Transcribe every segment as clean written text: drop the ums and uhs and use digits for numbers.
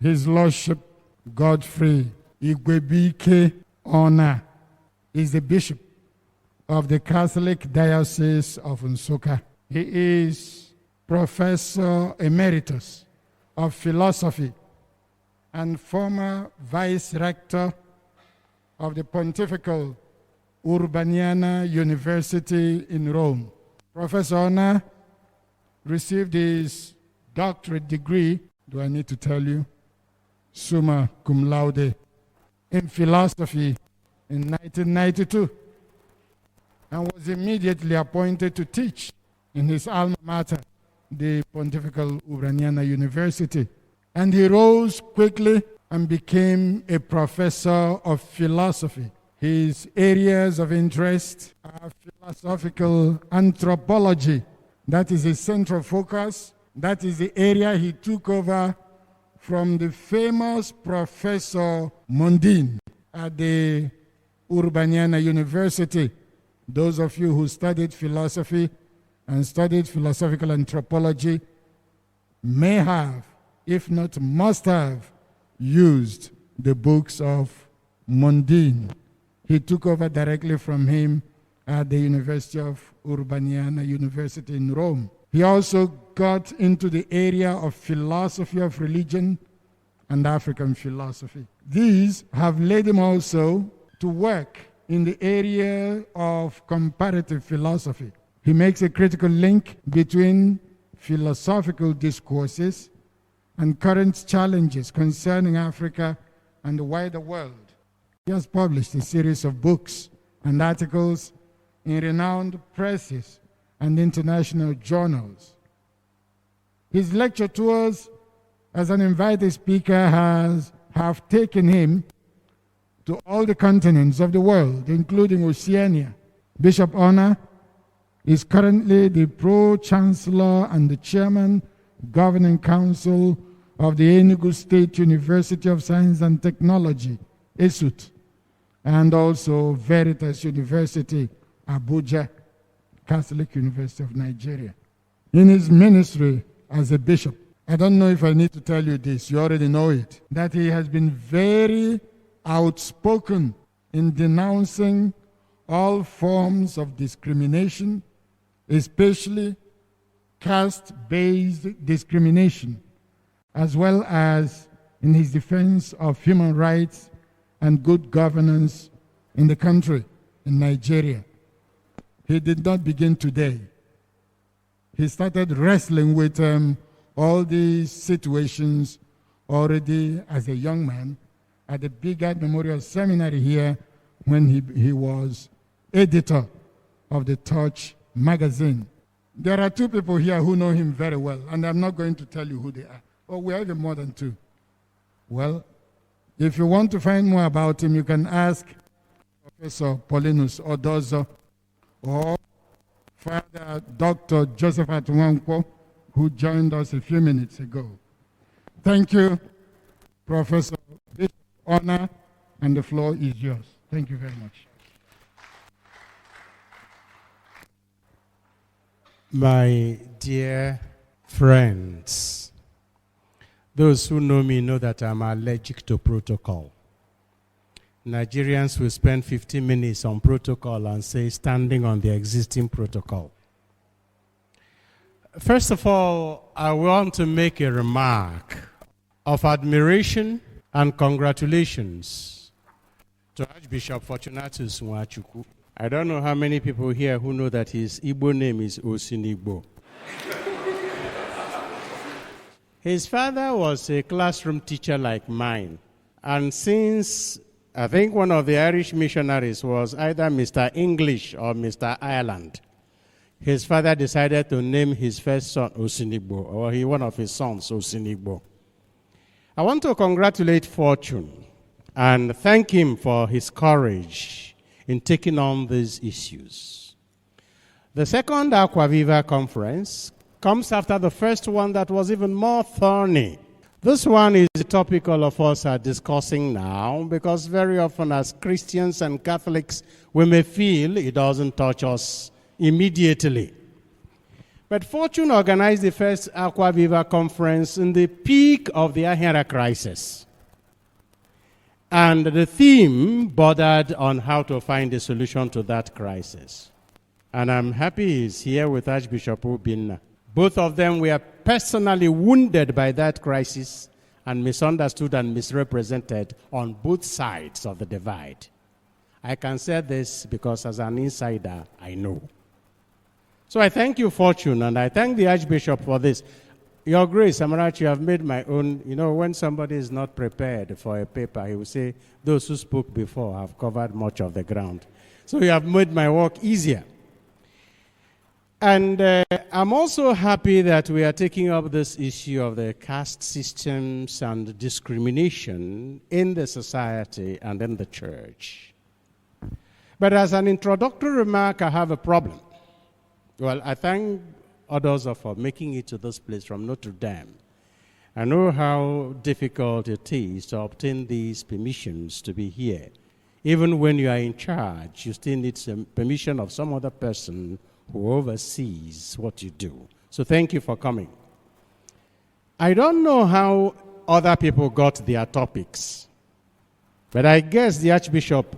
His Lordship Godfrey Igwebike Ona is the Bishop of the Catholic Diocese of Nsukka. He is Professor Emeritus of Philosophy and former Vice Rector of the Pontifical Urbaniana University in Rome. Professor Ona received his doctorate degree, do I need to tell you, summa cum laude, in philosophy in 1992, and was immediately appointed to teach in his alma mater, the Pontifical Urbaniana University. And he rose quickly and became a professor of philosophy. His areas of interest are philosophical anthropology. That is his central focus. That is the area he took over from the famous Professor Mondin at the Urbaniana University. Those of you who studied philosophy and studied philosophical anthropology may have, if not must have, used the books of Mondin. He took over directly from him at the University of Urbaniana University in Rome. He also got into the area of philosophy of religion and African philosophy. These have led him also to work in the area of comparative philosophy. He makes a critical link between philosophical discourses and current challenges concerning Africa and the wider world. He has published a series of books and articles in renowned presses and international journals. His lecture tours as an invited speaker have taken him to all the continents of the world, including Oceania. Bishop Ona is currently the Pro-Chancellor and the Chairman Governing Council of the Enugu State University of Science and Technology, ESUT, and also Veritas University, Abuja, Catholic University of Nigeria. In his ministry as a bishop, I don't know if I need to tell you this, you already know it, that he has been very outspoken in denouncing all forms of discrimination, especially caste-based discrimination, as well as in his defense of human rights and good governance in the country, in Nigeria. He did not begin today. He started wrestling with all these situations already as a young man at the Bigard Memorial Seminary here when he was editor of the Touch magazine. There are two people here who know him very well, and I'm not going to tell you who they are. Oh, we are even more than two. Well, if you want to find more about him, you can ask Professor Paulinus Odozo or Father Dr. Joseph Atwankwo, who joined us a few minutes ago. Thank you, Professor Bishop Ona, and the floor is yours. Thank you very much. My dear friends, those who know me know that I'm allergic to protocol. Nigerians will spend 15 minutes on protocol and say standing on the existing protocol. First of all, I want to make a remark of admiration and congratulations to Archbishop Fortunatus Nwachukwu. I don't know how many people here who know that his Igbo name is Osinigbo. His father was a classroom teacher like mine. And since I think one of the Irish missionaries was either Mr. English or Mr. Ireland, his father decided to name his first son Osinigbo, or one of his sons Osinigbo. I want to congratulate Fortune and thank him for his courage in taking on these issues. The Second Aquaviva Conference comes after the first one that was even more thorny. This one is the topic all of us are discussing now, because very often as Christians and Catholics, we may feel it doesn't touch us immediately. But Fortune organized the first Aquaviva Conference in the peak of the Ahira crisis. And the theme bordered on how to find a solution to that crisis. And I'm happy he's here with Archbishop Obinna. Both of them were personally wounded by that crisis and misunderstood and misrepresented on both sides of the divide. I can say this because as an insider, I know. So I thank you, Fortune, and I thank the Archbishop for this. Your Grace, Amarat, you have made my own, when somebody is not prepared for a paper, he will say, those who spoke before have covered much of the ground. So you have made my work easier. And I'm also happy that we are taking up this issue of the caste systems and discrimination in the society and in the church. But as an introductory remark, I have a problem. Well, I thank others for making it to this place from Notre Dame. I know how difficult it is to obtain these permissions to be here. Even when you are in charge, you still need some permission of some other person who oversees what you do. So thank you for coming. I don't know how other people got their topics, but I guess the Archbishop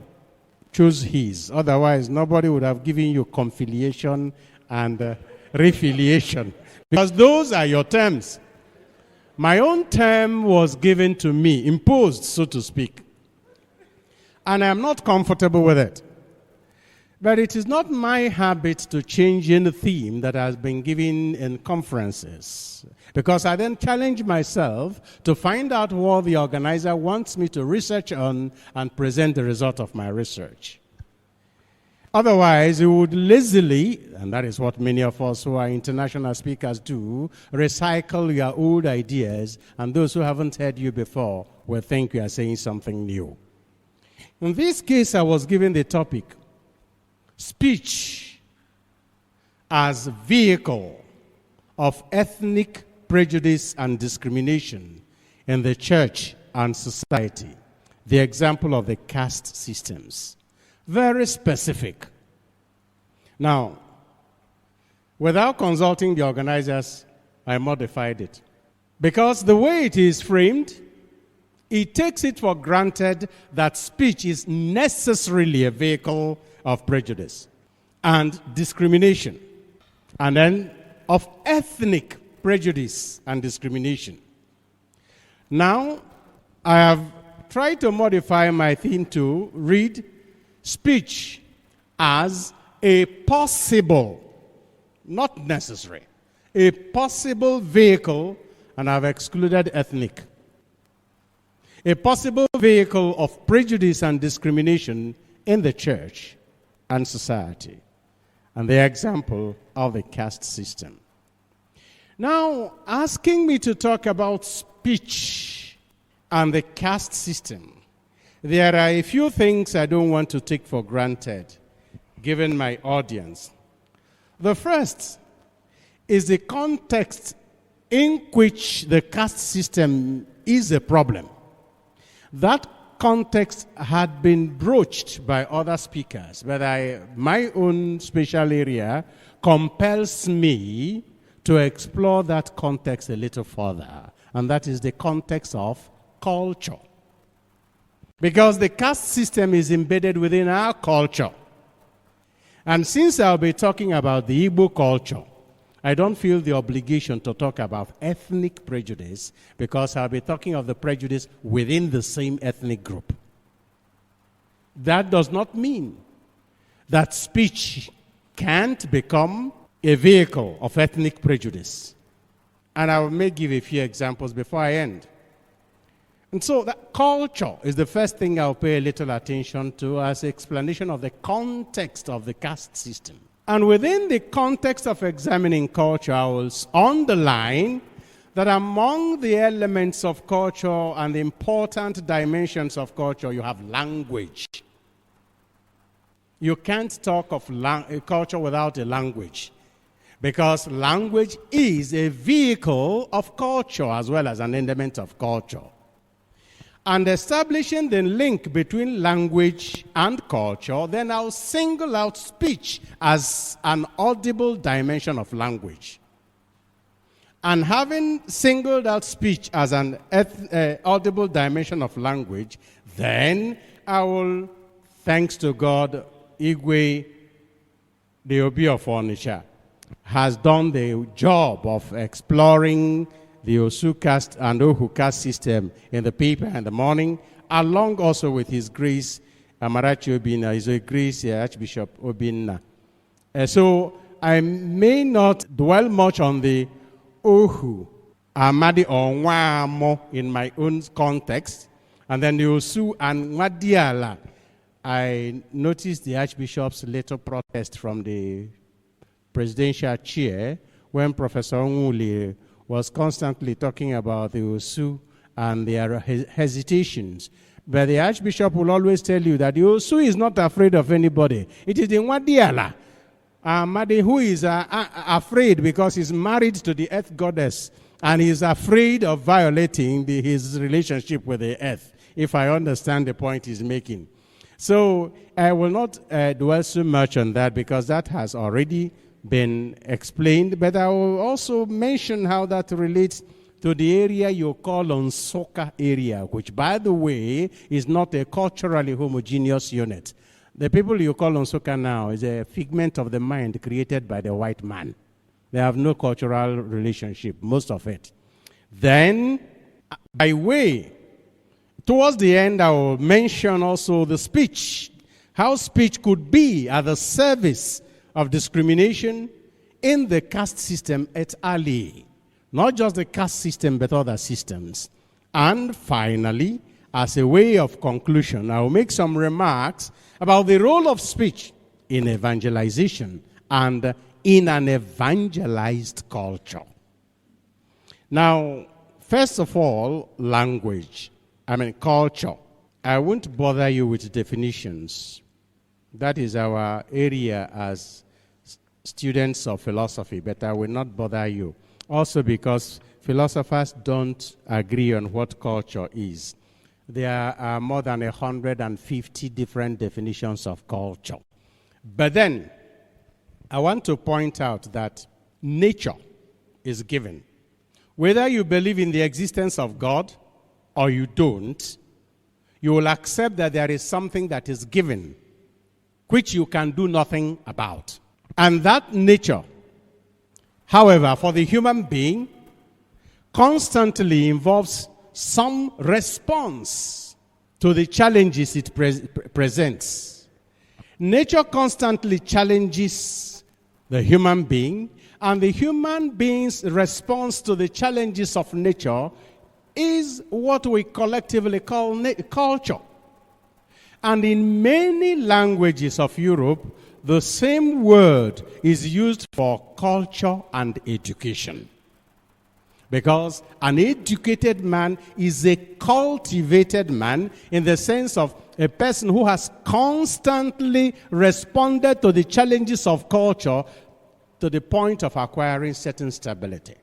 chose his. Otherwise, nobody would have given you confiliation and refiliation, because those are your terms. My own term was given to me, imposed, so to speak, and I'm not comfortable with it. But it is not my habit to change any theme that has been given in conferences, because I then challenge myself to find out what the organizer wants me to research on and present the result of my research. Otherwise, you would lazily, and that is what many of us who are international speakers do, recycle your old ideas, and those who haven't heard you before will think you are saying something new. In this case, I was given the topic, speech as vehicle of ethnic prejudice and discrimination in the church and society. The example of the caste systems. Very specific. Now, without consulting the organizers, I modified it. Because the way it is framed, it takes it for granted that speech is necessarily a vehicle of prejudice and discrimination, and then of ethnic prejudice and discrimination. Now, I have tried to modify my theme to read speech as a possible, not necessary, a possible vehicle, and I've excluded ethnic. A possible vehicle of prejudice and discrimination in the church and society, and the example of the caste system. Now, asking me to talk about speech and the caste system, there are a few things I don't want to take for granted, given my audience. The first is the context in which the caste system is a problem. That context had been broached by other speakers, but my own special area compels me to explore that context a little further, and that is the context of culture. Because the caste system is embedded within our culture. And since I'll be talking about the Igbo culture, I don't feel the obligation to talk about ethnic prejudice, because I'll be talking of the prejudice within the same ethnic group. That does not mean that speech can't become a vehicle of ethnic prejudice. And I may give a few examples before I end. And so that culture is the first thing I'll pay a little attention to as an explanation of the context of the caste system. And within the context of examining culture, I will underline that among the elements of culture and the important dimensions of culture, you have language. You can't talk of culture without a language, because language is a vehicle of culture as well as an element of culture. And establishing the link between language and culture, then I'll single out speech as an audible dimension of language. And having singled out speech as an audible dimension of language, then I will, thanks to God, Igwe the Obi of Onitsha has done the job of exploring the Osu caste and Ohu caste system in the paper in the morning, along also with His Grace Amarachi Obinna, His Grace Archbishop Obinna. So I may not dwell much on the Ohu, Amadi or Nwamo in my own context, and then the Osu and Nwadiala. I noticed the Archbishop's little protest from the presidential chair when Professor Onwuli was constantly talking about the Osu and their hesitations. But the Archbishop will always tell you that the Osu is not afraid of anybody. It is the Nwadiala, Amadi, who is afraid because he's married to the earth goddess and he's afraid of violating his relationship with the earth, if I understand the point he's making. So I will not dwell so much on that because that has already been explained, but I will also mention how that relates to the area you call Nsukka area, which, by the way, is not a culturally homogeneous unit. The people you call Nsukka now is a figment of the mind created by the white man. They have no cultural relationship, most of it. Then, by way, towards the end, I will mention also the speech, how speech could be at the service of discrimination in the caste system et al. Not just the caste system, but other systems. And finally, as a way of conclusion, I will make some remarks about the role of speech in evangelization and in an evangelized culture. Now, first of all, language. Culture. I won't bother you with definitions. That is our area as students of philosophy, but I will not bother you. Also because philosophers don't agree on what culture is. There are more than 150 different definitions of culture. But then, I want to point out that nature is given. Whether you believe in the existence of God or you don't, you will accept that there is something that is given, which you can do nothing about. And that nature, however, for the human being, constantly involves some response to the challenges it presents. Nature constantly challenges the human being, and the human being's response to the challenges of nature is what we collectively call culture. And in many languages of Europe, the same word is used for culture and education. Because an educated man is a cultivated man in the sense of a person who has constantly responded to the challenges of culture to the point of acquiring certain stability.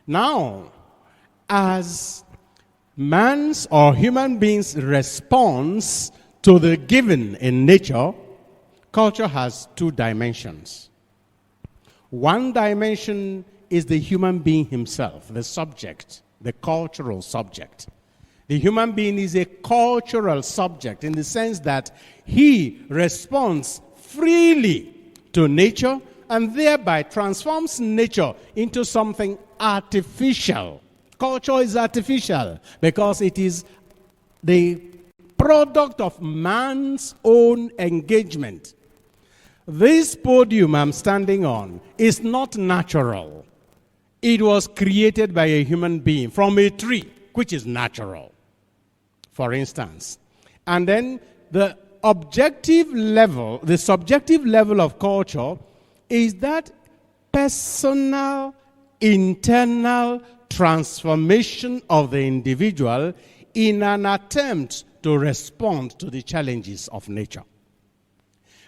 Now, as man's or human beings' response to the given in nature, culture has two dimensions. One dimension is the human being himself, the subject, the cultural subject. The human being is a cultural subject in the sense that he responds freely to nature and thereby transforms nature into something artificial. Culture is artificial because it is the product of man's own engagement. This podium I'm standing on is not natural. It was created by a human being from a tree, which is natural, for instance. And then the objective level, the subjective level of culture is that personal, internal transformation of the individual in an attempt to respond to the challenges of nature.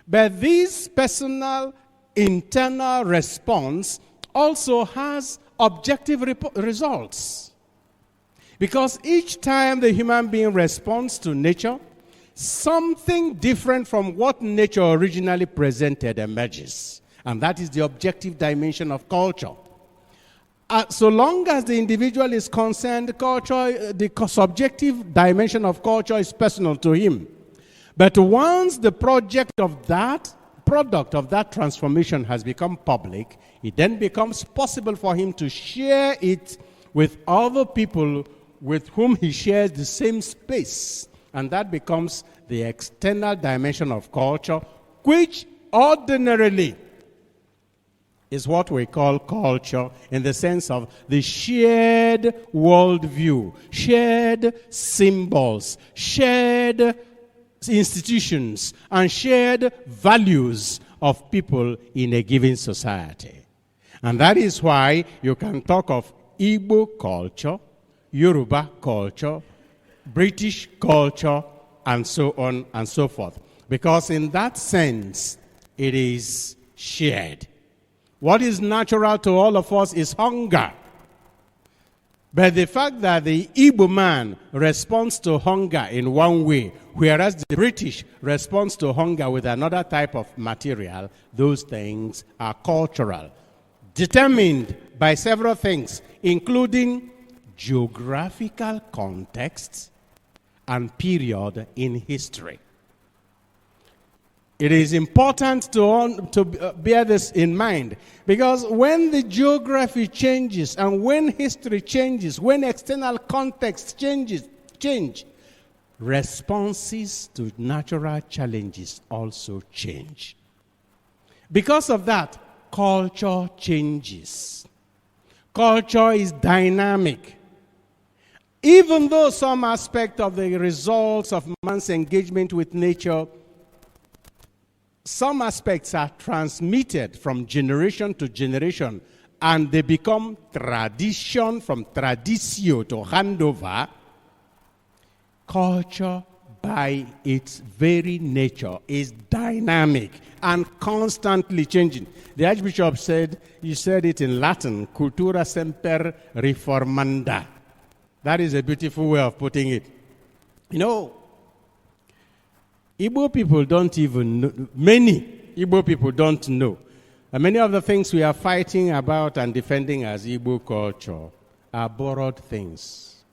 But this personal, internal response also has objective results. Because each time the human being responds to nature, something different from what nature originally presented emerges. And that is the objective dimension of culture. So long as the individual is concerned, culture, the subjective dimension of culture is personal to him. But once the product of that transformation has become public, it then becomes possible for him to share it with other people with whom he shares the same space. And that becomes the external dimension of culture, which ordinarily is what we call culture in the sense of the shared worldview, shared symbols, shared institutions, and shared values of people in a given society. And that is why you can talk of Igbo culture, Yoruba culture, British culture, and so on and so forth. Because in that sense, it is shared. What is natural to all of us is hunger. But the fact that the Igbo man responds to hunger in one way, whereas the British responds to hunger with another type of material, those things are cultural, determined by several things, including geographical context and period in history. It is important to bear this in mind, because when the geography changes and when history changes, when external context change, responses to natural challenges also change. Because of that, culture changes. Culture is dynamic. Even though some aspect of the results of man's engagement with nature, some aspects are transmitted from generation to generation, and they become tradition, from traditio to handover. Culture, by its very nature, is dynamic and constantly changing. The Archbishop said, you said it in Latin, cultura semper reformanda. That is a beautiful way of putting it. You know, Igbo people don't even know, many Igbo people don't know. And many of the things we are fighting about and defending as Igbo culture are borrowed things.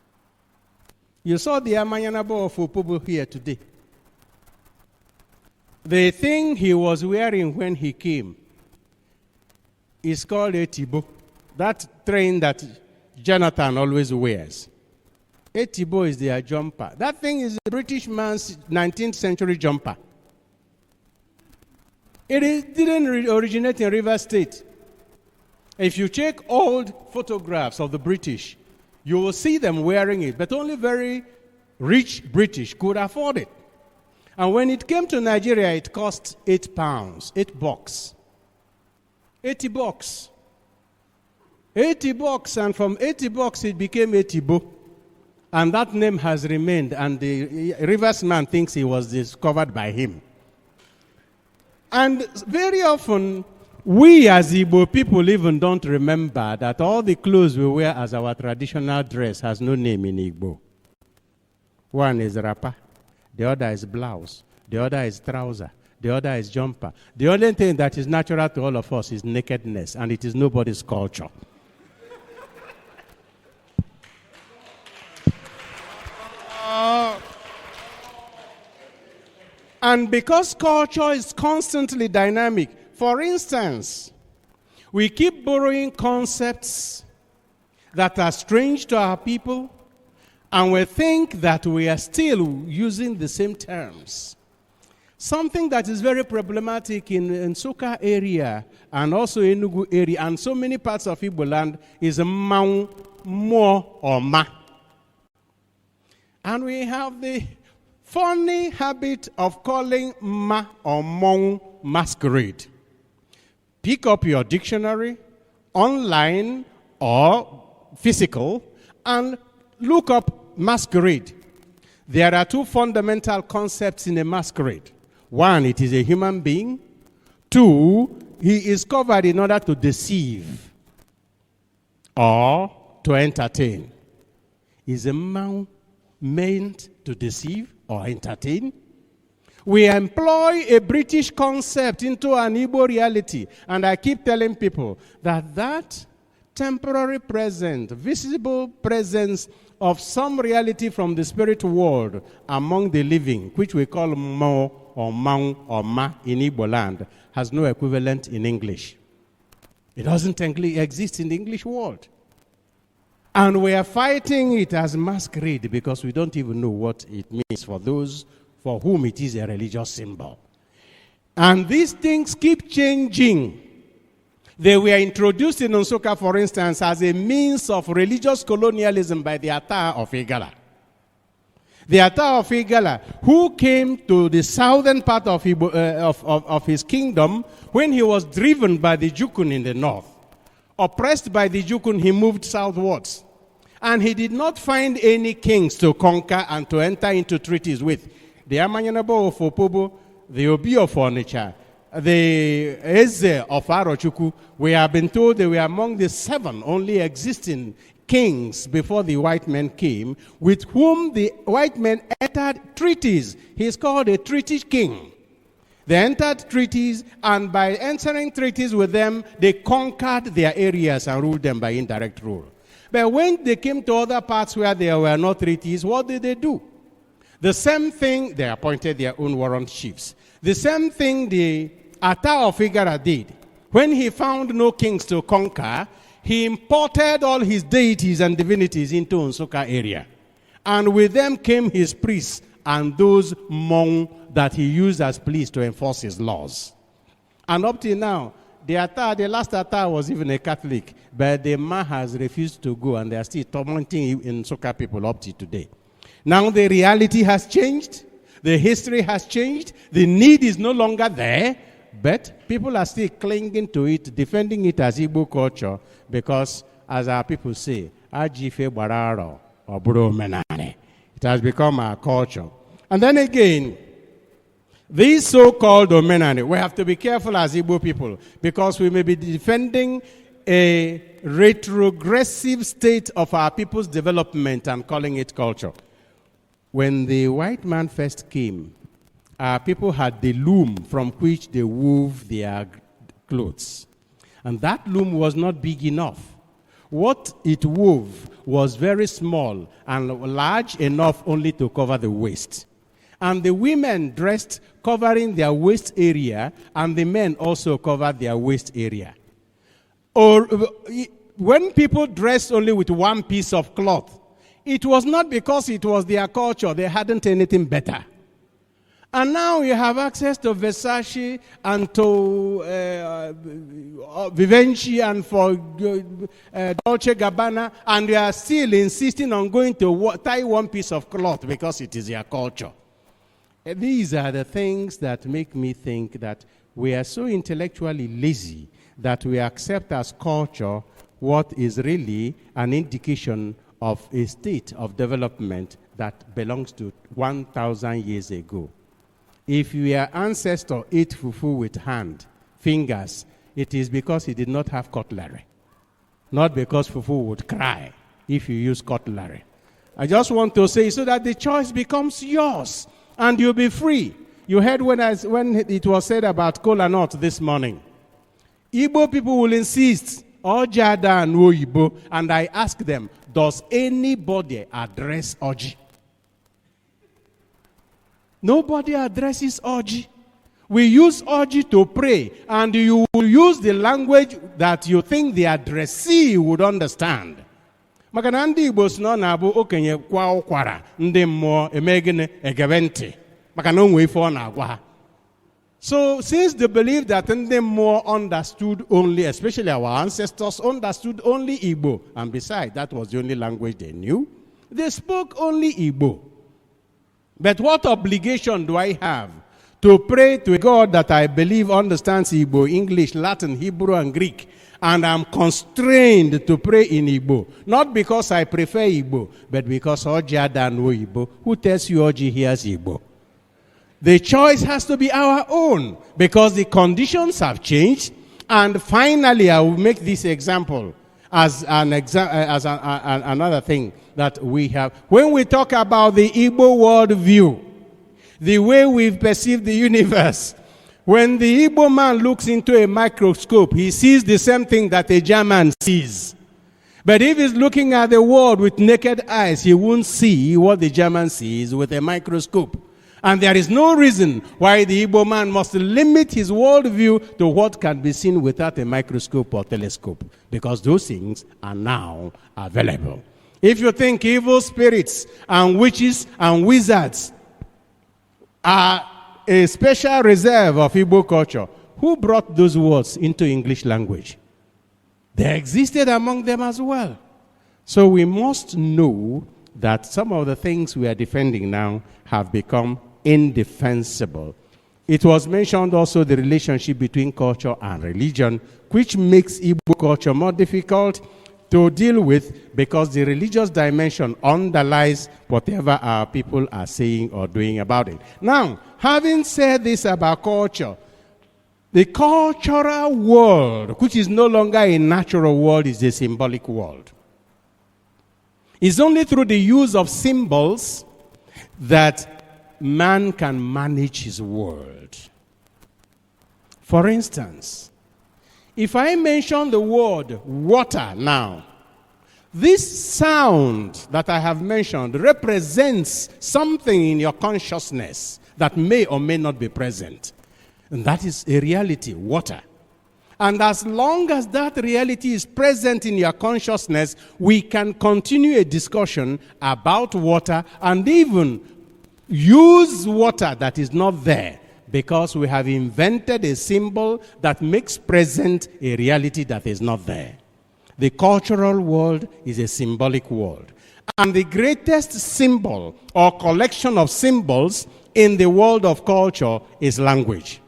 You saw the Amanyanabo of Opobo here today. The thing he was wearing when he came is called a tibo. That train that Jonathan always wears. A tibo is their jumper. That thing is a British man's 19th century jumper. It didn't originate in River State. If you check old photographs of the British, you will see them wearing it, but only very rich British could afford it. And when it came to Nigeria, it cost £8, $8. 80 bucks. 80 bucks, and from 80 bucks it became 80 bo. And that name has remained, and the Rivers man thinks he was discovered by him. And very often, we as Igbo people even don't remember that all the clothes we wear as our traditional dress has no name in Igbo. One is wrapper, the other is blouse, the other is trouser, the other is jumper. The only thing that is natural to all of us is nakedness, and it is nobody's culture. And because culture is constantly dynamic, for instance, we keep borrowing concepts that are strange to our people, and we think that we are still using the same terms. Something that is very problematic in Nsukka area and also in Enugu area and so many parts of Igbo land is Mau, Mo, or Ma. And we have the funny habit of calling Ma or Mong masquerade. Pick up your dictionary, online or physical, and look up masquerade. There are two fundamental concepts in a masquerade. One, it is a human being. Two, he is covered in order to deceive or to entertain. Is a man meant to deceive or entertain? We employ a British concept into an Igbo reality, and I keep telling people that temporary presence, visible presence of some reality from the spirit world among the living, which we call Mo or Mang or Ma in Igbo land, has no equivalent in English. It doesn't exist in the English world. And we are fighting it as masquerade because we don't even know what it means for those for whom it is a religious symbol. And these things keep changing. They were introduced in Nsukka, for instance, as a means of religious colonialism by the Ata of Igala. The Ata of Igala, who came to the southern part of his kingdom when he was driven by the Jukun in the north. Oppressed by the Jukun, he moved southwards. And he did not find any kings to conquer and to enter into treaties with. The Amanyanabo of Opobo, the Obi of Onitsha, the Eze of Arochukwu, we have been told they were among the 7 only existing kings before the white men came, with whom the white men entered treaties. He is called a treaty king. They entered treaties, and by entering treaties with them, they conquered their areas and ruled them by indirect rule. But when they came to other parts where there were no treaties, what did they do? The same thing, they appointed their own warrant chiefs. The same thing the Ata of Igara did. When he found no kings to conquer, he imported all his deities and divinities into Nsukka area. And with them came his priests and those Hmong that he used as police to enforce his laws. And up till now, the last Ata was even a Catholic, but the man has refused to go, and they are still tormenting Nsukka people up to today. Now the reality has changed, the history has changed, the need is no longer there, but people are still clinging to it, defending it as Igbo culture, because, as our people say, Ajife Bararo or Buro Menane. It has become our culture. And then again, these so-called Omenane, we have to be careful as Igbo people, because we may be defending a retrogressive state of our people's development and calling it culture. When the white man first came, our people had the loom from which they wove their clothes. And that loom was not big enough. What it wove was very small and large enough only to cover the waist. And the women dressed covering their waist area, and the men also covered their waist area. Or when people dressed only with one piece of cloth, it was not because it was their culture. They hadn't anything better. And now you have access to Versace and to Vivenci and for Dolce Gabbana, and they are still insisting on going to tie one piece of cloth because it is their culture. These are the things that make me think that we are so intellectually lazy that we accept as culture what is really an indication of a state of development that belongs to 1,000 years ago. If your ancestor ate fufu with fingers, it is because he did not have cutlery. Not because fufu would cry if you use cutlery. I just want to say so that the choice becomes yours and you'll be free. You heard when it was said about kola nut this morning. Igbo people will insist, Ojada and Oyibo, and I ask them, does anybody address Oji? Nobody addresses Oji. We use Oji to pray, and you will use the language that you think the addressee would understand. Maka ndị Igbo si na ọ na-abụ okenye kwa ụkwara ndị mmụọ emegene egewenti maka na onwe ife ọ na-agwa ha. So since they believe that ndị mmụọ understood only, especially our ancestors understood only Igbo, and besides that was the only language they knew, they spoke only Igbo. But what obligation do I have to pray to a God that I believe understands Igbo, English, Latin, Hebrew, and Greek, and I'm constrained to pray in Igbo? Not because I prefer Igbo, but because Oji Ada know Igbo. Who tells you Oji hears Igbo? The choice has to be our own, because the conditions have changed. And finally, I will make this example as another thing that we have. When we talk about the Igbo world view, the way we perceive the universe, when the Igbo man looks into a microscope, he sees the same thing that a German sees. But if he's looking at the world with naked eyes, he won't see what the German sees with a microscope. And there is no reason why the Igbo man must limit his worldview to what can be seen without a microscope or telescope, because those things are now available. If you think evil spirits and witches and wizards are a special reserve of Igbo culture, who brought those words into English language? They existed among them as well. So we must know that some of the things we are defending now have become indefensible. It was mentioned also the relationship between culture and religion, which makes Igbo culture more difficult to deal with because the religious dimension underlies whatever our people are saying or doing about it. Now, having said this about culture, the cultural world, which is no longer a natural world, is a symbolic world. It's only through the use of symbols that man can manage his world. For instance, if I mention the word water now, this sound that I have mentioned represents something in your consciousness that may or may not be present. And that is a reality, water. And as long as that reality is present in your consciousness, we can continue a discussion about water and even use water that is not there, because we have invented a symbol that makes present a reality that is not there. The cultural world is a symbolic world. And the greatest symbol or collection of symbols in the world of culture is language.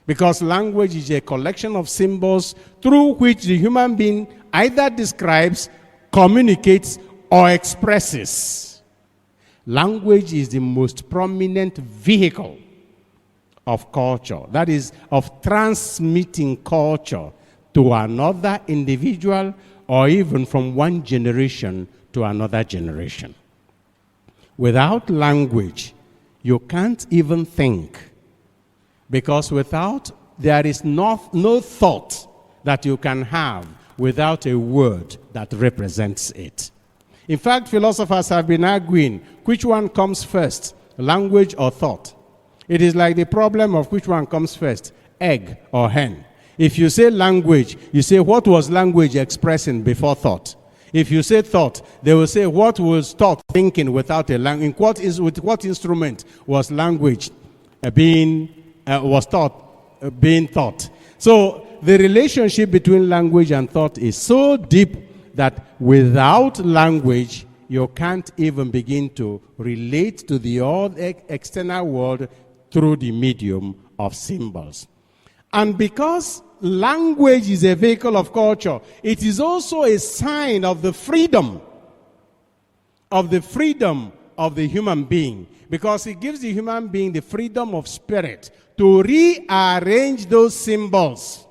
Because language is a collection of symbols through which the human being either describes, communicates, or expresses. Language is the most prominent vehicle of culture, that is, of transmitting culture to another individual or even from one generation to another generation. Without language, you can't even think. Because there is no thought that you can have without a word that represents it. In fact, philosophers have been arguing which one comes first, language or thought. It is like the problem of which one comes first, egg or hen. If you say language, you say what was language expressing before thought? If you say thought, they will say what was thought thinking without a language? With what instrument was language being thought? So the relationship between language and thought is so deep that without language, you can't even begin to relate to the external world through the medium of symbols. And because language is a vehicle of culture, it is also a sign of the freedom of the human being, because it gives the human being the freedom of spirit to rearrange those symbols.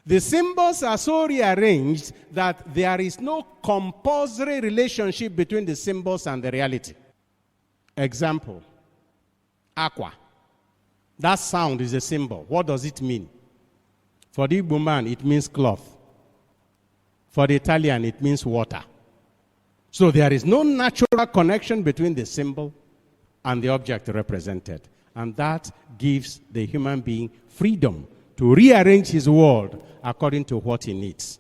The symbols are so rearranged that there is no compulsory relationship between the symbols and the reality. Example, aqua. That sound is a symbol. What does it mean? For the Igbo man, it means cloth. For the Italian, it means water. So there is no natural connection between the symbol and the object represented. And that gives the human being freedom to rearrange his world according to what he needs.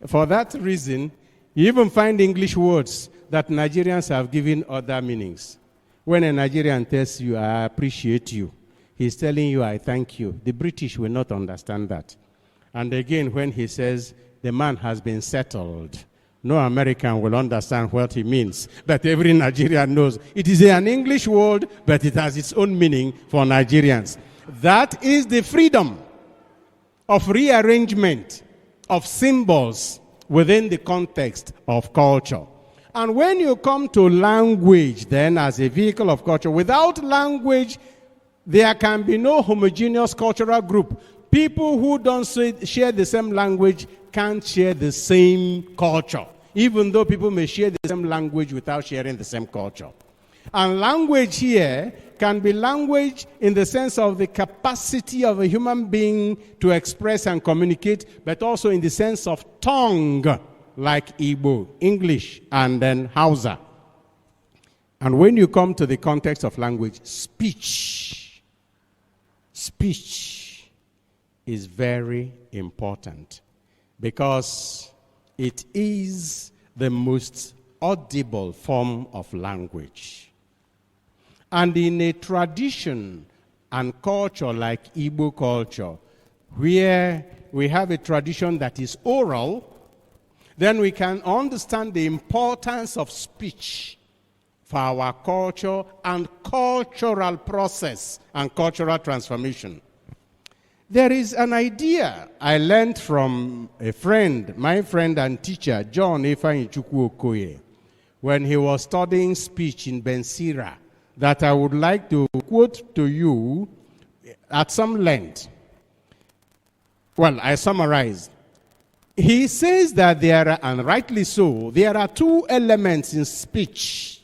For that reason, you even find English words that Nigerians have given other meanings. When a Nigerian tells you, I appreciate you, he's telling you, I thank you. The British will not understand that. And again, when he says, the man has been settled, no American will understand what he means. But every Nigerian knows. It is an English word, but it has its own meaning for Nigerians. That is the freedom of rearrangement of symbols within the context of culture. And when you come to language, then, as a vehicle of culture, without language, there can be no homogeneous cultural group. People who don't share the same language can't share the same culture, even though people may share the same language without sharing the same culture. And language here can be language in the sense of the capacity of a human being to express and communicate, but also in the sense of tongue, like Igbo, English, and then Hausa. And when you come to the context of language, speech is very important because it is the most audible form of language. And in a tradition and culture like Igbo culture, where we have a tradition that is oral, then we can understand the importance of speech for our culture and cultural process and cultural transformation. There is an idea I learned from a friend, my friend and teacher, John Ifeanyi Chukwu Okoye, when he was studying speech in Bensira, that I would like to quote to you at some length. Well, I summarize. He says that there are, and rightly so, there are two elements in speech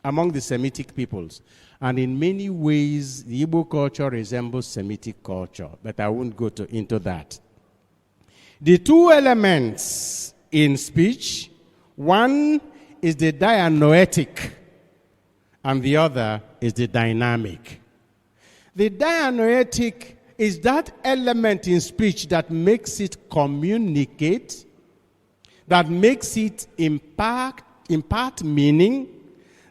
among the Semitic peoples. And in many ways, the Igbo culture resembles Semitic culture, but I won't go into that. The two elements in speech, one is the dianoetic, and the other is the dynamic. The dianoetic is that element in speech that makes it communicate, that makes it impart meaning,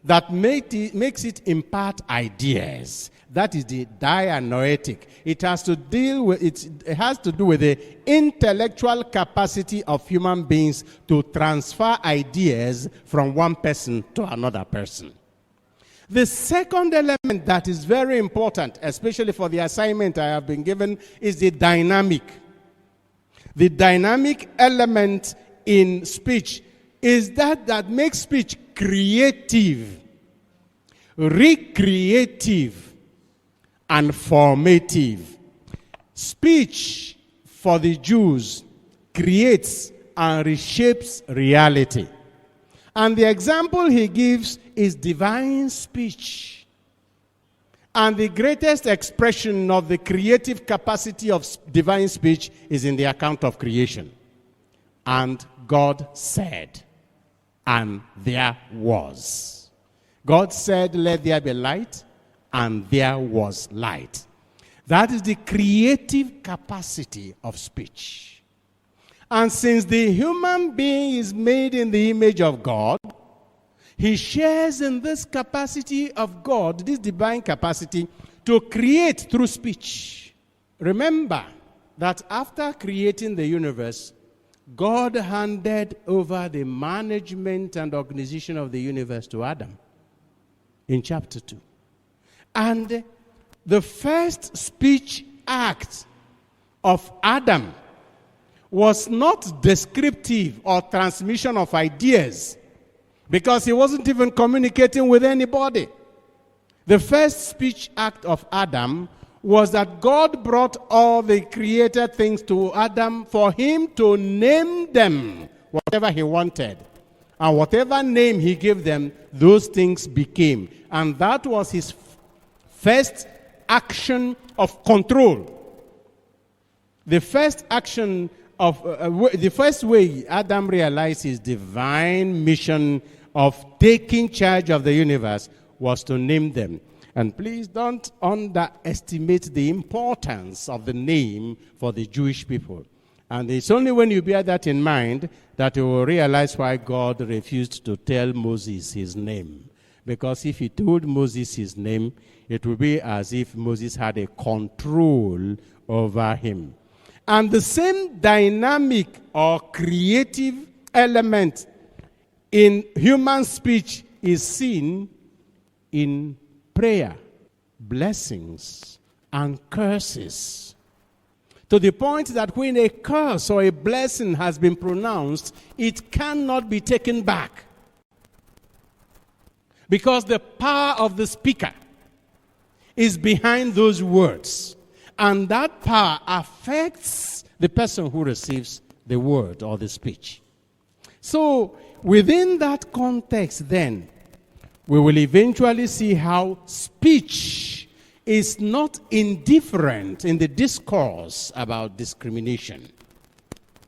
that makes it impart ideas. That is the dianoetic. It has to do with the intellectual capacity of human beings to transfer ideas from one person to another person. The second element that is very important, especially for the assignment I have been given, is the dynamic. The dynamic element in speech is that makes speech creative, recreative, and formative. Speech for the Jews creates and reshapes reality. And the example he gives is divine speech. And the greatest expression of the creative capacity of divine speech is in the account of creation. And God said, and there was. God said, let there be light, and there was light. That is the creative capacity of speech. And since the human being is made in the image of God, he shares in this capacity of God, this divine capacity, to create through speech. Remember that after creating the universe, God handed over the management and organization of the universe to Adam in chapter 2. And the first speech act of Adam was not descriptive or transmission of ideas, because he wasn't even communicating with anybody. The first speech act of Adam was that God brought all the created things to Adam for him to name them whatever he wanted. And whatever name he gave them, those things became. And that was his first action of control. The first action of the first way Adam realized his divine mission of taking charge of the universe was to name them. And please don't underestimate the importance of the name for the Jewish people. And it's only when you bear that in mind that you will realize why God refused to tell Moses his name. Because if he told Moses his name, it would be as if Moses had a control over him. And the same dynamic or creative element in human speech is seen in prayer, blessings, and curses. To the point that when a curse or a blessing has been pronounced, it cannot be taken back. Because the power of the speaker is behind those words. And that power affects the person who receives the word or the speech. So, within that context then, we will eventually see how speech is not indifferent in the discourse about discrimination,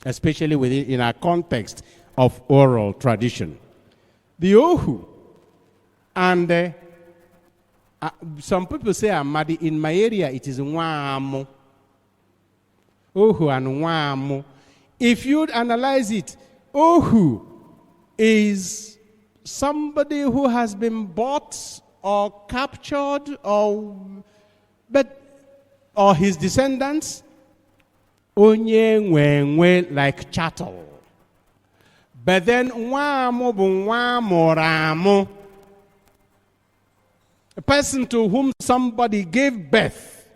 especially in our context of oral tradition. The Ohu, and some people say Amadi. In my area, it is Nwaamo. Ohu and Nwaamo. If you'd analyze it, Ohu is somebody who has been bought or captured or his descendants, onye nwenwe, like chattel. But then Nwaamo bụ Nwaamụrụ, a person to whom somebody gave birth.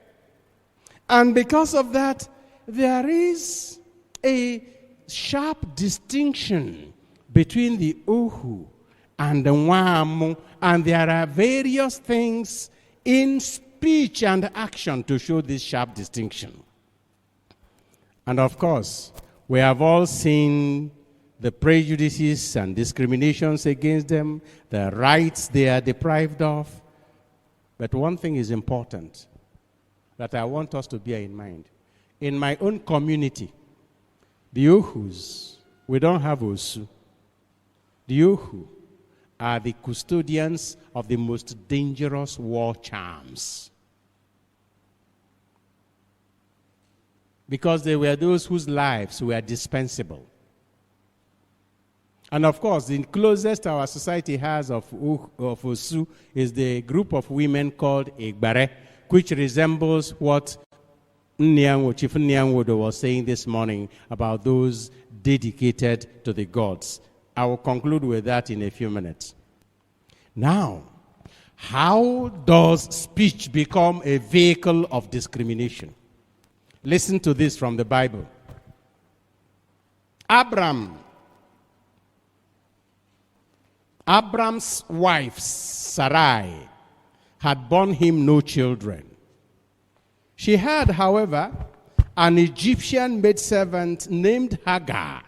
And because of that, there is a sharp distinction between the Ohu and the Nwaamo, and there are various things in speech and action to show this sharp distinction. And of course, we have all seen the prejudices and discriminations against them, the rights they are deprived of. But one thing is important that I want us to bear in mind. In my own community, the Ohus, we don't have Osu. The Ohu are the custodians of the most dangerous war charms. Because they were those whose lives were dispensable. And of course, the closest our society has of Osu is the group of women called Egbare, which resembles what Chief Nyanwodo was saying this morning about those dedicated to the gods. I will conclude with that in a few minutes. Now, how does speech become a vehicle of discrimination? Listen to this from the Bible. Abram's wife, Sarai, had borne him no children. She had, however, an Egyptian maidservant named Hagar.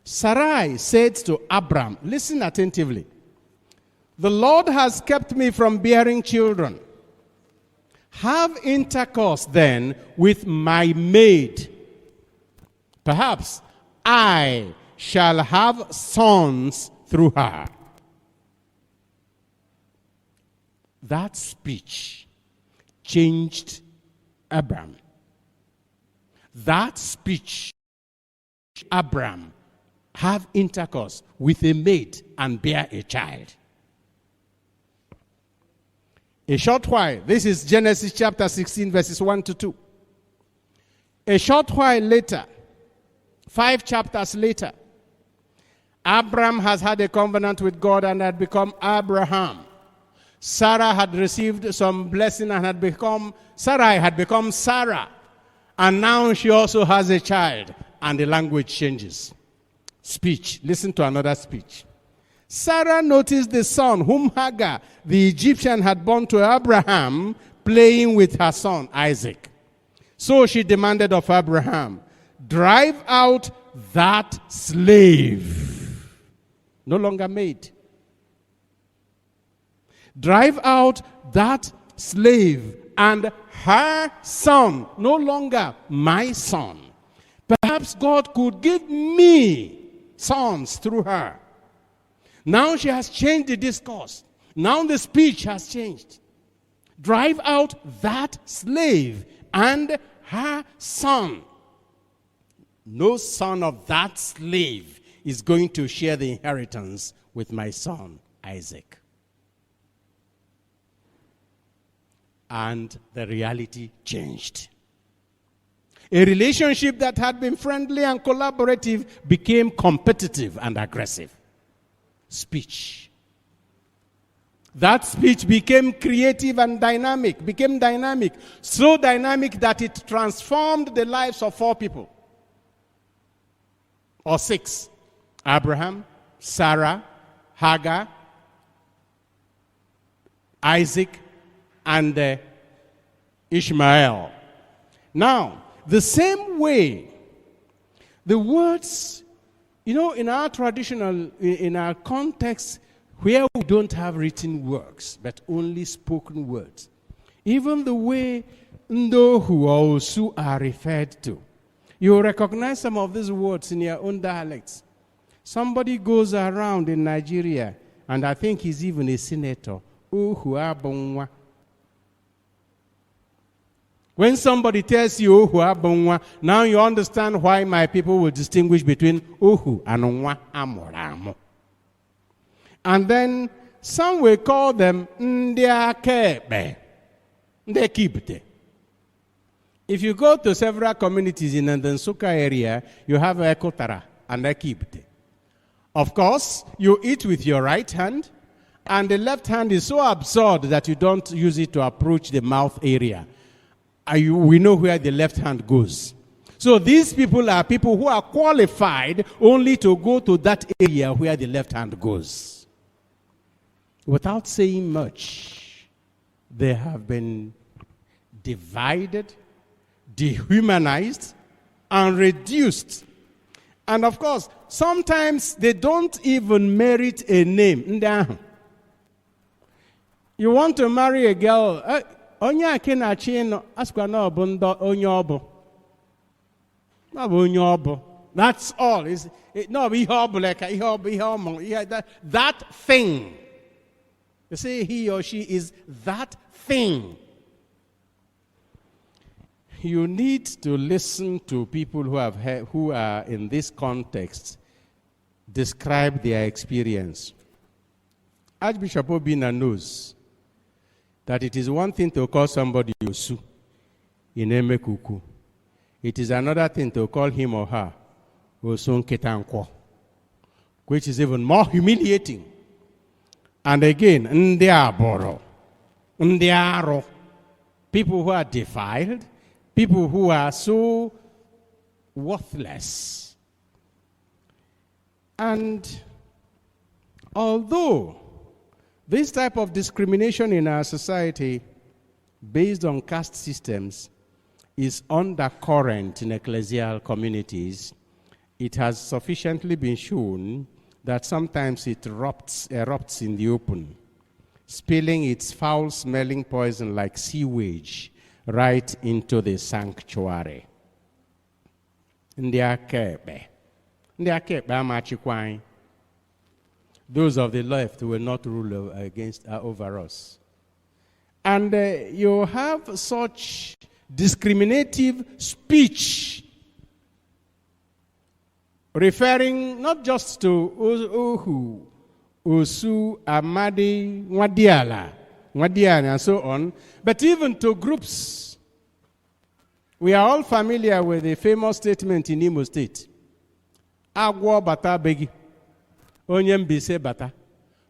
Sarai said to Abram, listen attentively, "The Lord has kept me from bearing children. Have intercourse then with my maid. Perhaps I shall have sons through her." That speech changed Abram. That speech, Abram, have intercourse with a maid and bear a child. A short while, this is Genesis chapter 16, verses 1 to 2. A short while later, 5 chapters later, Abram has had a covenant with God and had become Abraham. Sarah had received some blessing and Sarai had become Sarah. And now she also has a child, and the language changes. Speech. Listen to another speech. Sarah noticed the son whom Hagar, the Egyptian, had born to Abraham, playing with her son Isaac. So she demanded of Abraham, "Drive out that slave." No longer maid. "Drive out that slave and her son," no longer my son. "Perhaps God could give me sons through her." Now she has changed the discourse. Now the speech has changed. "Drive out that slave and her son." No son of that slave is going to share the inheritance with my son, Isaac. And the reality changed. A relationship that had been friendly and collaborative became competitive and aggressive. Speech. That speech became creative and dynamic, so dynamic that it transformed the lives of 4 people. Or 6. Abraham, Sarah, Hagar, Isaac, and Ishmael. Now, the same way, the words, in our traditional, in our context, where we don't have written works, but only spoken words. Even the way Ndohu or Osu are referred to. You recognize some of these words in your own dialects. Somebody goes around in Nigeria, and I think he's even a senator. Ohu abonwa. When somebody tells you Ohu abonwa, now you understand why my people will distinguish between Ohu and Onwa Amoramo. And then some will call them Ndiakebe. Ndekibte. If you go to several communities in the Nsukka area, you have Ekotara and Ekibte. Of course, you eat with your right hand, and the left hand is so absurd that you don't use it to approach the mouth area. We know where the left hand goes. So these people are people who are qualified only to go to that area where the left hand goes. Without saying much, they have been divided, dehumanized, and reduced. And of course, sometimes they don't even merit a name. You want to marry a girl, Onya Kenachi Asquano Bundo Onyobo. That's all. That thing. You see, he or she is that thing. You need to listen to people who are in this context describe their experience. Archbishop Obina knows that it is one thing to call somebody Osu in Emekuku. It is another thing to call him or her Osun Ketankwo, which is even more humiliating. And again, Ndiaboro, Ndiaro, people who are defiled, people who are so worthless. And although this type of discrimination in our society based on caste systems is undercurrent in ecclesial communities, it has sufficiently been shown that sometimes it erupts in the open, spilling its foul-smelling poison like sewage right into the sanctuary. Those of the left will not rule over us. And you have such discriminative speech referring not just to Ohu, Osu, Amadi, Nwadiala, and so on, but even to groups. We are all familiar with the famous statement in Imo State. Agwo bata begi, onye mbise bata,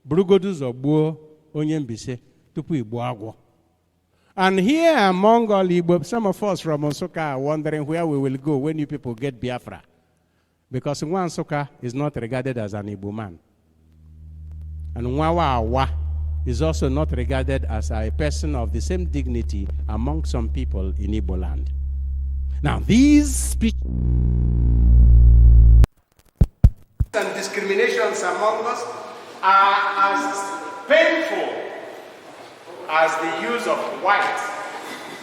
brugodu zogbo, onye mbise, tupu igbo agwo. And here among all Igbo, some of us from Nsukka are wondering where we will go when you people get Biafra. Because Nwa Nsukka is not regarded as an Igbo man. And Nwa Awa is also not regarded as a person of the same dignity among some people in Igbo land. Now, these speeches and discriminations among us are as painful as the use of white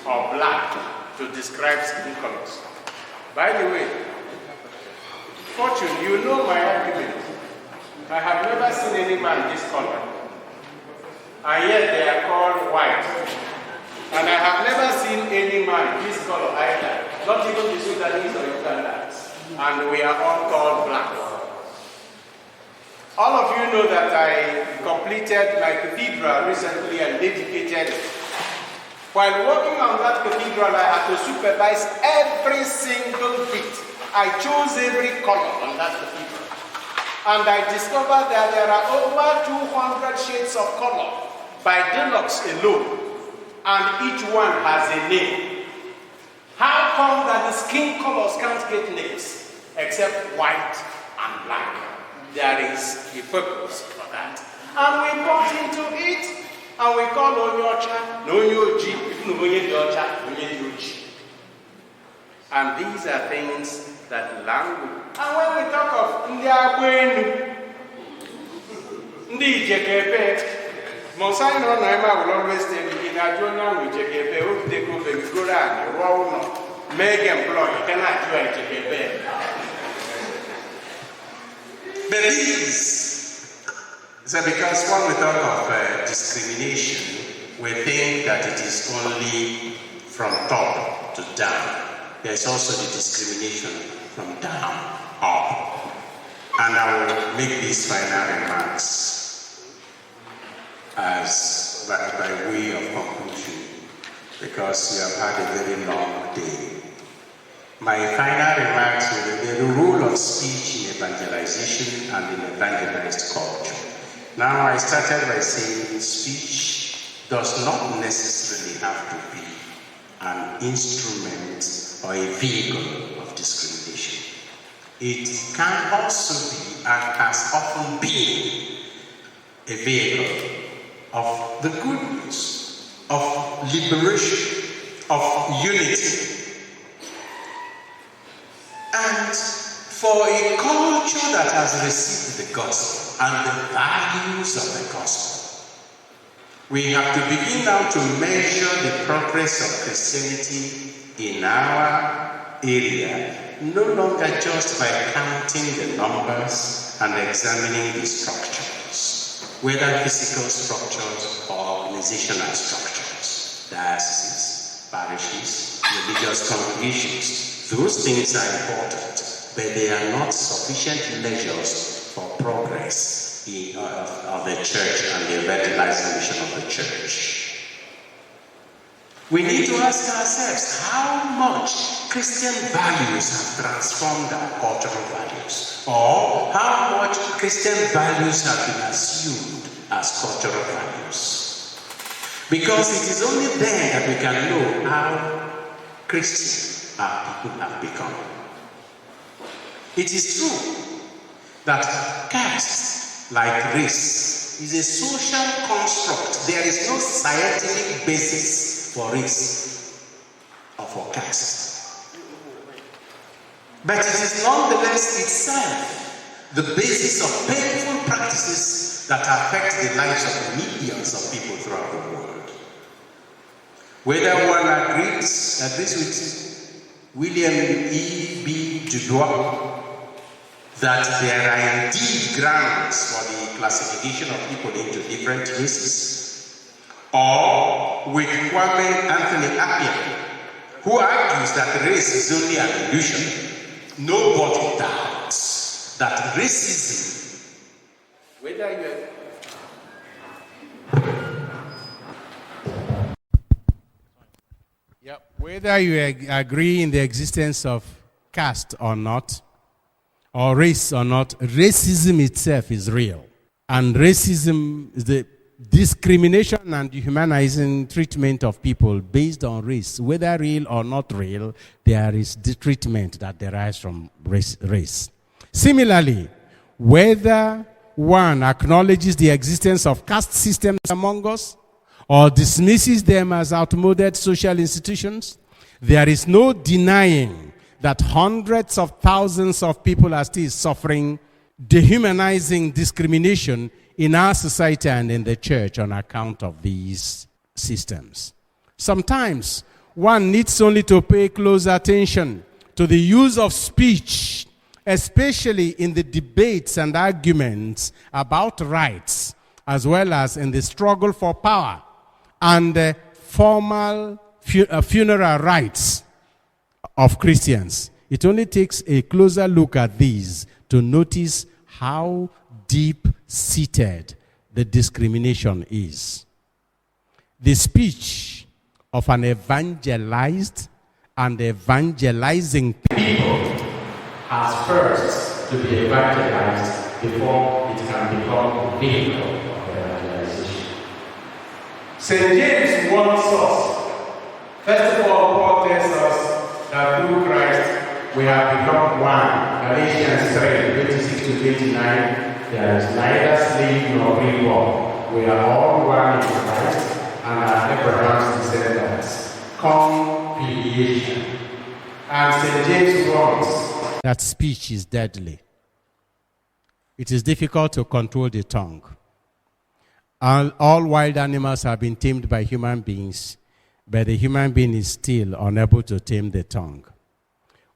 or black to describe skin colors. By the way, Fortune, you know my argument. I have never seen any man this color. And yet they are called white. And I have never seen any man this color either. Not even the Sudanese or Ugandans. And we are all called black. All of you know that I completed my cathedral recently and dedicated it. While working on that cathedral, I had to supervise every single bit. I chose every color on that cathedral. And I discovered that there are over 200 shades of color by Deluxe alone. And each one has a name. How come that the skin colors can't get names except white and black? There is a purpose for that. And we got into it, and we call Onyocha, Nonyoji, Onyoji. And these are things that language. And when we talk of Ndiabwenu, Ndi Jekebe, Monsai no Naima will always tell you in a journal with Jekebe, who take over the Quran, Rono, make employee, cannot do a Jekebe. But these, so because when we talk of discrimination, we think that it is only from top to down. There is also the discrimination from down up. And I will make these final remarks as by way of conclusion, because you have had a very long day. My final remarks will be the role of speech in evangelization and in evangelized culture. Now, I started by saying speech does not necessarily have to be an instrument or a vehicle of discrimination. It can also be, and has often been, a vehicle of the good news, of liberation, of unity. And for a culture that has received the gospel and the values of the gospel, we have to begin now to measure the progress of Christianity in our area, no longer just by counting the numbers and examining the structures, whether physical structures or organizational structures, dioceses, parishes, religious congregations. Those things are important, but they are not sufficient measures for progress of the church and the evangelizing mission of the church. We need to ask ourselves how much Christian values have transformed our cultural values, or how much Christian values have been assumed as cultural values. Because it is only then that we can know how Christian our people have become. It is true that caste, like race, is a social construct. There is no scientific basis for race or for caste. But it is nonetheless itself the basis of painful practices that affect the lives of millions of people throughout the world. Whether one agrees with William E. B. Du Bois that there are indeed grounds for the classification of people into different races, or with Kwame Anthony Appiah, who argues that race is only an illusion, nobody doubts that racism, whether you agree in the existence of caste or not, or race or not, racism itself is real. And racism is the discrimination and dehumanizing treatment of people based on race. Whether real or not real, there is the treatment that derives from race. Similarly, whether one acknowledges the existence of caste systems among us, or dismisses them as outmoded social institutions, there is no denying that hundreds of thousands of people are still suffering dehumanizing discrimination in our society and in the church on account of these systems. Sometimes one needs only to pay close attention to the use of speech, especially in the debates and arguments about rights, as well as in the struggle for power and formal funeral rites of Christians. It only takes a closer look at these to notice how deep-seated the discrimination is. The speech of an evangelized and evangelizing people has first to be evangelized before it can become a vehicle of evangelization. St. James warns us. First of all, Paul tells us that through Christ we have become one. Galatians 3:26-29. There is neither slave nor free one. We are all one in Christ and are Abraham's descendants. Conciliation. And St. James warns that speech is deadly. It is difficult to control the tongue. All wild animals have been tamed by human beings, but the human being is still unable to tame the tongue.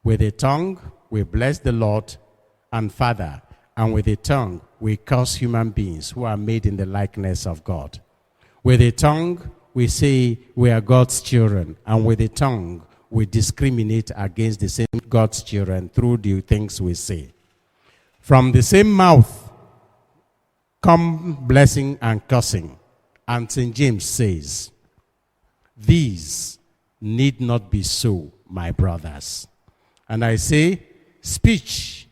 With the tongue, we bless the Lord and Father, and with the tongue, we curse human beings who are made in the likeness of God. With the tongue, we say we are God's children, and with the tongue, we discriminate against the same God's children through the things we say. From the same mouth come blessing and cursing. And St. James says, these need not be so, my brothers. And I say, speech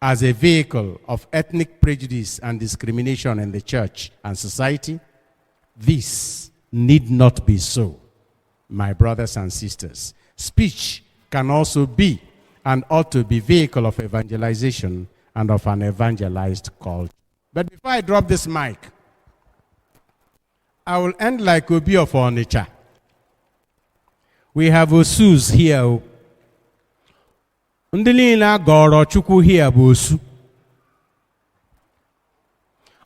as a vehicle of ethnic prejudice and discrimination in the church and society, this need not be so, my brothers and sisters. Speech can also be and ought to be vehicle of evangelization and of an evangelized culture. But before I drop this mic, I will end like Obi of Onitsha. We have Osus here. Ndilina Goro Chukwu here Osu.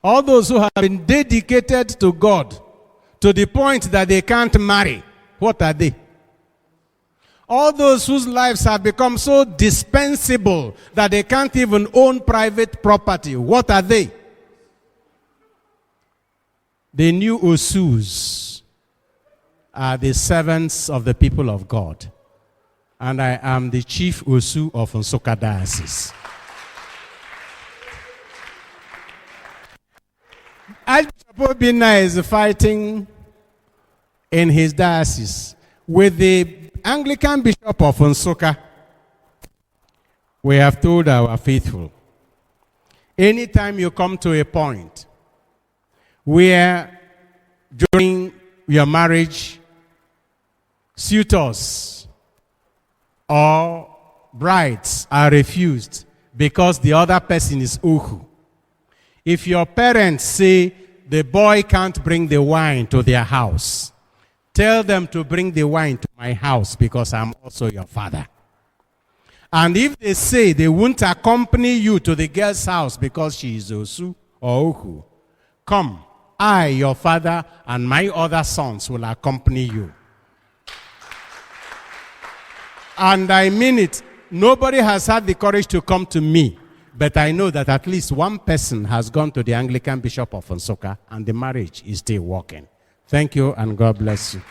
All those who have been dedicated to God to the point that they can't marry, what are they? All those whose lives have become so dispensable that they can't even own private property, what are they? The new Osus are the servants of the people of God. And I am the chief Osu of Nsukka Diocese. Archbishop Obinna is fighting in his diocese with the Anglican Bishop of Nsukka. We have told our faithful, anytime you come to a point where during your marriage, suitors or brides are refused because the other person is Ohu. If your parents say the boy can't bring the wine to their house, tell them to bring the wine to my house because I'm also your father. And if they say they won't accompany you to the girl's house because she is Osu or Ohu, come, I, your father, and my other sons will accompany you. And I mean it. Nobody has had the courage to come to me, but I know that at least one person has gone to the Anglican Bishop of Nsukka, and the marriage is still working. Thank you, and God bless you.